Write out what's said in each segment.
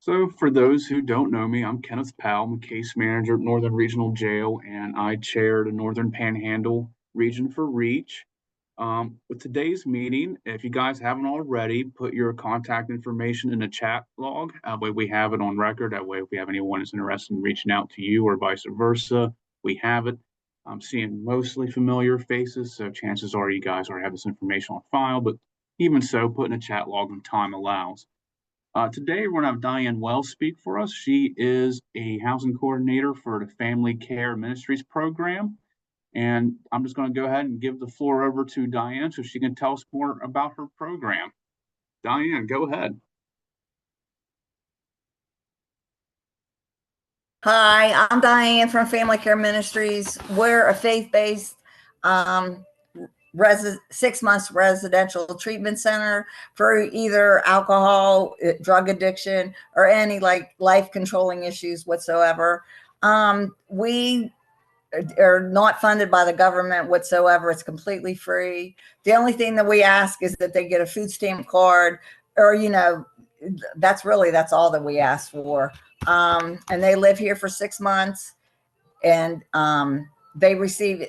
So, for those who don't know me, I'm Kenneth Powell. I'm a case manager at Northern Regional Jail, and I chair the Northern Panhandle region for REACH. With today's meeting, if you guys haven't already, put your contact information in the chat log. That way, we have it on record. That way, if we have anyone that's interested in reaching out to you or vice versa, we have it. I'm seeing mostly familiar faces, so chances are you guys already have this information on file. But even so, put in a chat log when time allows. Today, we're going to have Diane Wells speak for us. She is a housing coordinator for the Family Care Ministries program. And I'm just going to go ahead and give the floor over to Diane so she can tell us more about her program. Diane, go ahead. Hi, I'm Diane from Family Care Ministries. We're a faith-based 6 months residential treatment center for either alcohol, drug addiction, or any like life controlling issues whatsoever. We are not funded by the government whatsoever. It's completely free. The only thing that we ask is that they get a food stamp card, or that's all that we ask for. And they live here for 6 months, and they receive,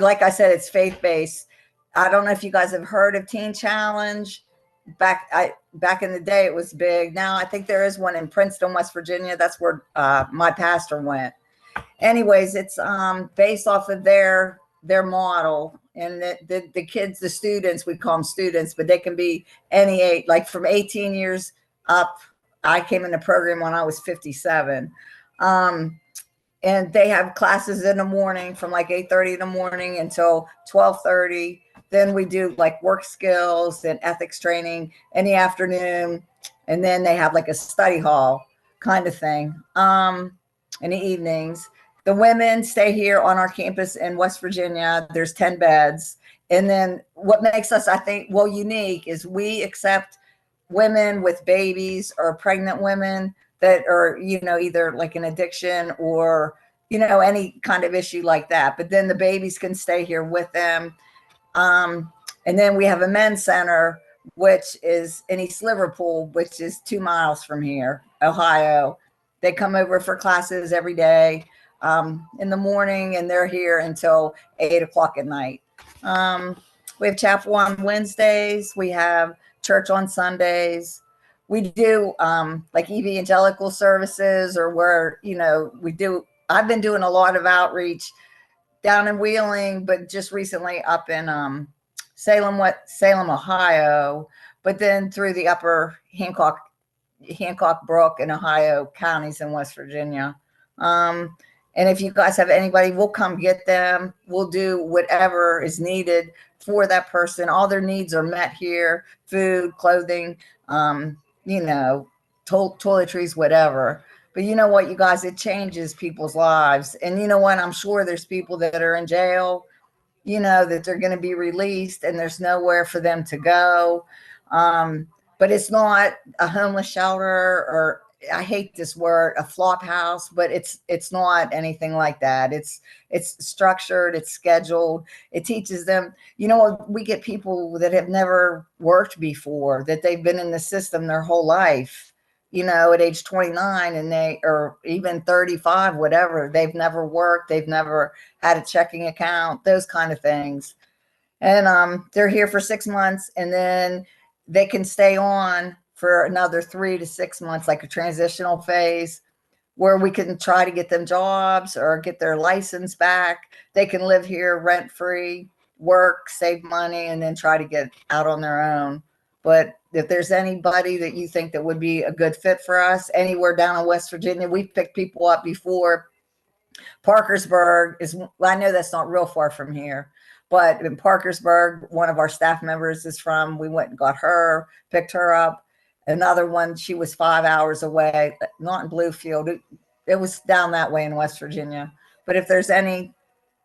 like I said, it's faith-based. I don't know if you guys have heard of Teen Challenge. Back in the day, it was big. Now I think there is one in Princeton, West Virginia. That's where my pastor went. Anyways, it's based off of their model, and the kids, the students, we call them students, but they can be any age, like from 18 years up. I came in the program when I was 57. And they have classes in the morning from like 8:30 in the morning until 12:30. Then we do like work skills and ethics training in the afternoon. And then they have like a study hall kind of thing in the evenings. The women stay here on our campus in West Virginia. There's 10 beds. And then what makes us, I think, unique is we accept women with babies or pregnant women that are, either like an addiction or, any kind of issue like that. But then the babies can stay here with them. And then we have a men's center, which is in East Liverpool, which is 2 miles from here, Ohio. They come over for classes every day in the morning, and they're here until 8 o'clock at night. We have chapel on Wednesdays. We have church on Sundays. We do like evangelical services, or where, I've been doing a lot of outreach down in Wheeling, but just recently up in Salem, Ohio, but then through the upper Hancock, Brooke, and Ohio counties in West Virginia. And if you guys have anybody, we'll come get them. We'll do whatever is needed for that person. All their needs are met here: food, clothing, toiletries, whatever. But you know what, you guys, it changes people's lives. And you know what, I'm sure there's people that are in jail, that they're going to be released and there's nowhere for them to go. But it's not a homeless shelter, or, I hate this word, a flop house, but it's not anything like that. It's structured, it's scheduled. It teaches them, we get people that have never worked before, that they've been in the system their whole life, at age 29, and or even 35, whatever. They've never worked. They've never had a checking account, those kind of things. And they're here for 6 months, and then they can stay on for another 3 to 6 months, like a transitional phase, where we can try to get them jobs or get their license back. They can live here rent free, work, save money, and then try to get out on their own. But if there's anybody that you think that would be a good fit for us anywhere down in West Virginia, we've picked people up before. Parkersburg I know that's not real far from here, but in Parkersburg, one of our staff members is from. We went and got her, picked her up. Another one, she was 5 hours away, not in Bluefield. It was down that way in West Virginia. But if there's any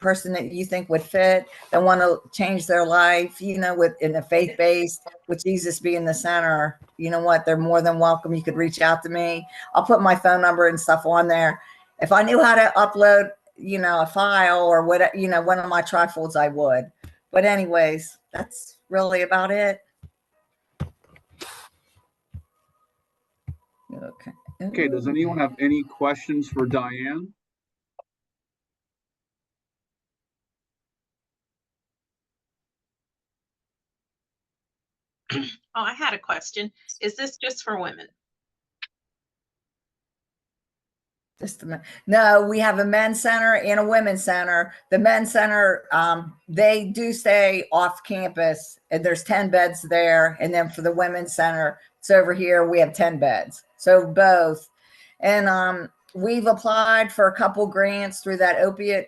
person that you think would fit, that want to change their life, in a faith-based, with Jesus being the center, you know what, they're more than welcome. You could reach out to me. I'll put my phone number and stuff on there. If I knew how to upload, a file or what, one of my trifolds, I would. But anyways, that's really about it. Okay. Okay, does anyone have any questions for Diane? Oh, I had a question. Is this just for women? Just a minute. No, we have a men's center and a women's center. The men's center, they do stay off campus, and there's 10 beds there. And then for the women's center, it's over here. We have 10 beds. So both. And we've applied for a couple grants through that opioid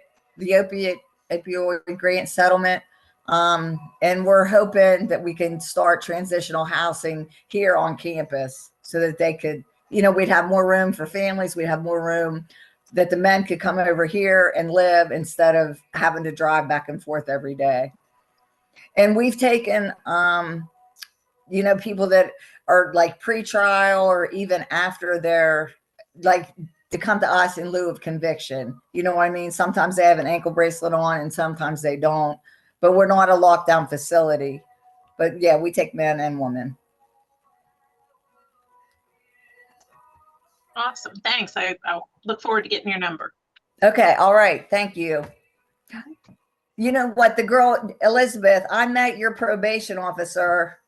grant settlement. And we're hoping that we can start transitional housing here on campus so that they could, we'd have more room for families. We'd have more room that the men could come over here and live instead of having to drive back and forth every day. And we've taken, people that are like pre-trial or even after they're like to come to us in lieu of conviction. You know what I mean? Sometimes they have an ankle bracelet on and sometimes they don't, but we're not a lockdown facility. But yeah, we take men and women. Awesome. Thanks. I'll look forward to getting your number. Okay. All right. Thank you. You know what? The girl, Elizabeth, I met your probation officer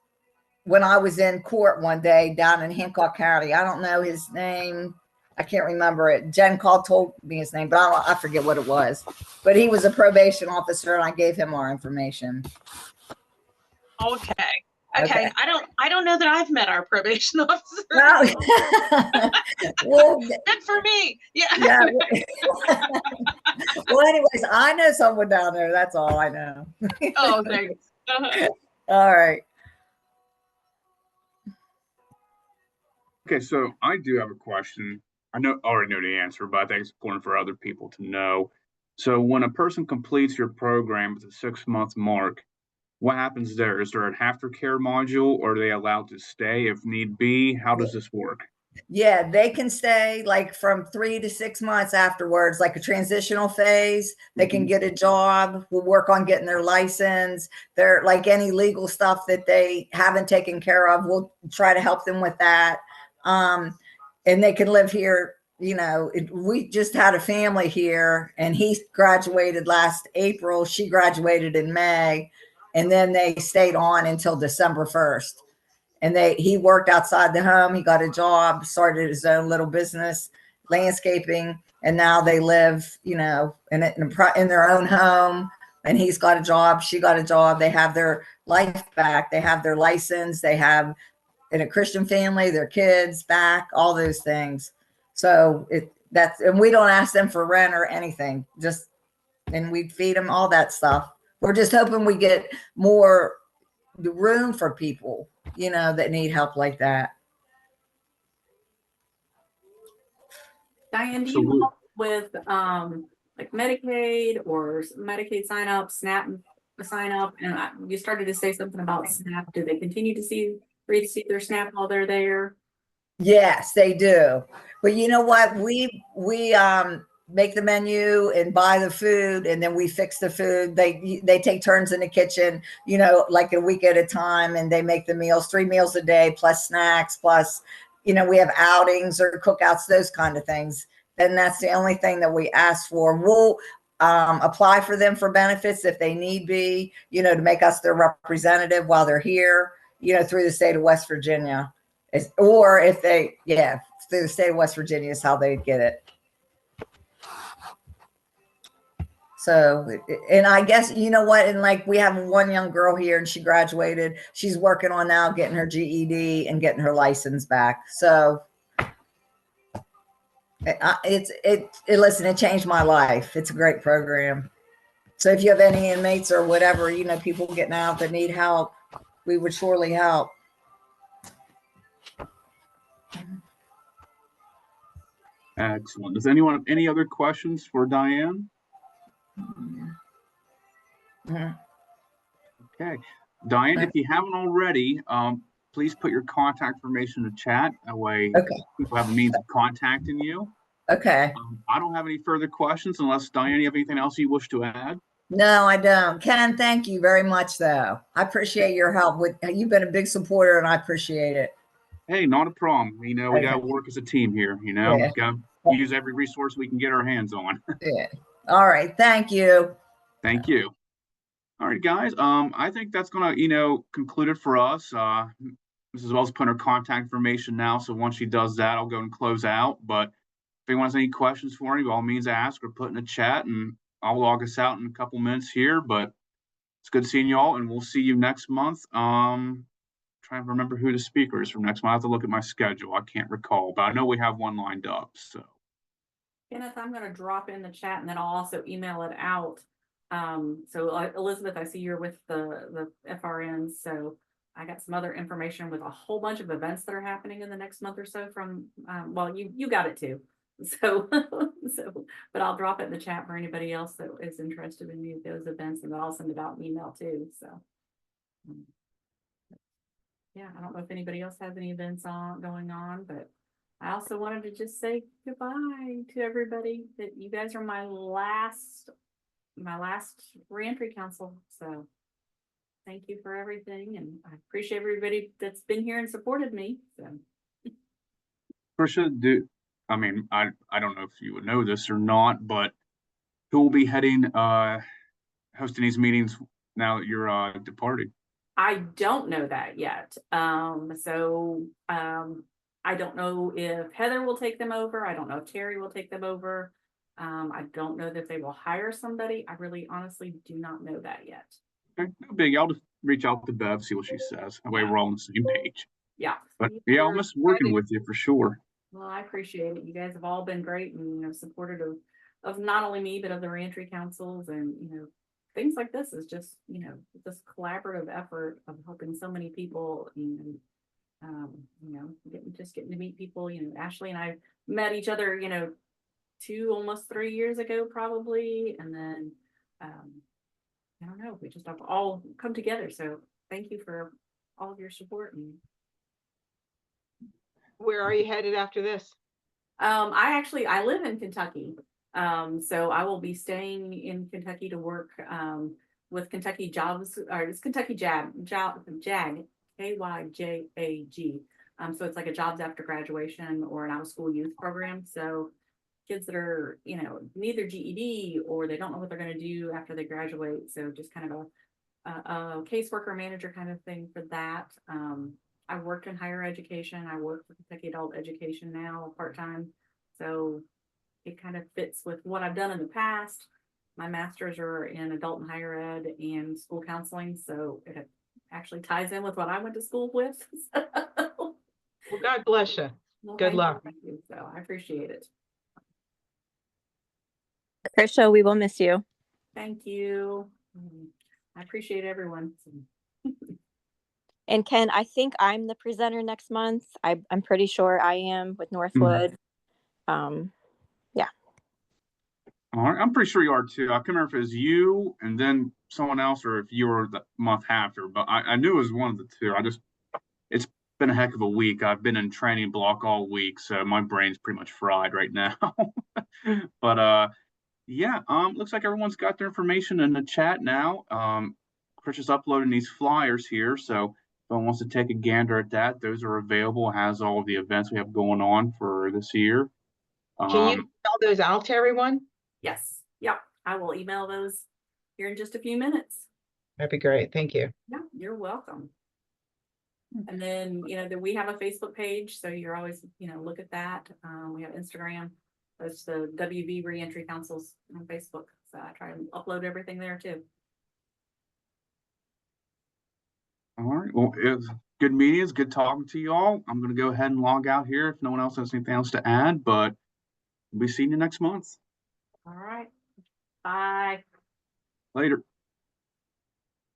when I was in court one day down in Hancock County. I don't know his name. I can't remember it. Jen told me his name, but I forget what it was. But he was a probation officer, and I gave him our information. Okay. Okay. I don't know that I've met our probation officer. Well, well, good for me. Yeah. Yeah. Well, anyways, I know someone down there. That's all I know. Oh, thanks. All right. Okay, so I do have a question. I already know the answer, but I think it's important for other people to know. So when a person completes your program at the 6-month mark, what happens there? Is there an aftercare module, or are they allowed to stay if need be? How does this work? Yeah, they can stay like from 3 to 6 months afterwards, like a transitional phase. They can get a job. We'll work on getting their license. They're like any legal stuff that they haven't taken care of. We'll try to help them with that. And they can live here. We just had a family here, and he graduated last April. She graduated in May, and then they stayed on until December 1st. And he worked outside the home. He got a job, started his own little business, landscaping, and now they live, in their own home. And he's got a job. She got a job. They have their life back. They have their license. They have, in a Christian family, their kids back. All those things. So and we don't ask them for rent or anything. And we feed them all that stuff. We're just hoping we get more room for people, that need help like that. Diane, do you help with like Medicaid or Medicaid sign up, SNAP sign up? And you started to say something about SNAP. Do they continue to receive their SNAP while they're there? Yes, they do. But you know what? We make the menu and buy the food, and then we fix the food. They take turns in the kitchen, like a week at a time, and they make the meals, 3 meals a day, plus snacks, plus, we have outings or cookouts, those kind of things. And that's the only thing that we ask for. We'll apply for them for benefits if they need be, to make us their representative while they're here, through the state of West Virginia. Or if through the state of West Virginia is how they get it. So, and I guess, you know what? And like, we have one young girl here, and she graduated. She's working on now getting her GED and getting her license back. So listen, it changed my life. It's a great program. So if you have any inmates or whatever, people getting out that need help, we would surely help. Excellent. Does anyone have any other questions for Diane? Mm-hmm. Okay. Diane, if you haven't already, please put your contact information in the chat. That way people have a means of contacting you. Okay. I don't have any further questions unless, Diane, you have anything else you wish to add? No, I don't. Ken, thank you very much, though. I appreciate your help. You've been a big supporter, and I appreciate it. Hey, not a problem. We got to Okay. work as a team here. Yeah. Got to use every resource we can get our hands on. Yeah. All right. Thank you. Thank you. All right, guys. I think that's gonna, conclude it for us. Mrs. Wells put her contact information now, so once she does that, I'll go and close out. But if anyone has any questions for me, by all means, ask or put in the chat, and I'll log us out in a couple minutes here. But it's good seeing you all, and we'll see you next month. Trying to remember who the speaker is for next month. I have to look at my schedule. I can't recall, but I know we have one lined up. So, Kenneth, I'm going to drop in the chat and then I'll also email it out. Elizabeth, I see you're with the FRN, so I got some other information with a whole bunch of events that are happening in the next month or so from, well, you got it too. So, but I'll drop it in the chat for anybody else that is interested in any of those events, and then I'll send it out in email too. So, yeah, I don't know if anybody else has any events going on, but I also wanted to just say goodbye to everybody. That you guys are my last reentry council. So thank you for everything, and I appreciate everybody that's been here and supported me. So Trisha, I mean, I don't know if you would know this or not, but who will be hosting these meetings now that you're departing? I don't know that yet. I don't know if Heather will take them over. I don't know if Terry will take them over. I don't know that they will hire somebody. I really honestly do not know that yet. Okay, no big. I'll just reach out to Bev, see what she says. That way we're all on the same page. Yeah. But yeah, I'll miss working with you for sure. Well, I appreciate it. You guys have all been great and supportive of not only me, but of the reentry councils, and things like this is just, this collaborative effort of helping so many people, and getting to meet people. Ashley and I met each other, almost 3 years ago, probably. And then, I don't know, we just have all come together. So thank you for all of your support. And where are you headed after this? I live in Kentucky. So I will be staying in Kentucky to work, with Kentucky Jobs, or it's Kentucky JAG, KYJAG. So it's like a jobs after graduation or an out of school youth program. So kids that are, neither GED or they don't know what they're going to do after they graduate. So just kind of a caseworker manager kind of thing for that. I worked in higher education. I work for Kentucky Adult Education now part-time. So it kind of fits with what I've done in the past. My masters are in adult and higher ed and school counseling. So it actually ties in with what I went to school with. Well, God bless you. Well, Good luck. Thank you. So I appreciate it. Trisha, we will miss you. Thank you. I appreciate everyone. And Ken, I think I'm the presenter next month. I'm pretty sure I am with Northwood. Yeah. All right, I'm pretty sure you are too. I can't remember if it was you and then someone else, or if you were the month after. But I knew it was one of the two. It's been a heck of a week. I've been in training block all week, so my brain's pretty much fried right now. But yeah, looks like everyone's got their information in the chat now. Chris is uploading these flyers here, so if anyone wants to take a gander at that, those are available. It has all of the events we have going on for this year. Can you spell those out to everyone? Yes. Yep. I will email those here in just a few minutes. That'd be great. Thank you. Yeah, you're welcome. And then, we have a Facebook page, so you're always, look at that. We have Instagram. That's the WV Reentry Councils on Facebook. So I try and upload everything there too. All right. Well, it's good meeting. It's good talking to you all. I'm going to go ahead and log out here if no one else has anything else to add, but we'll be seeing you next month. All right. Bye. Later.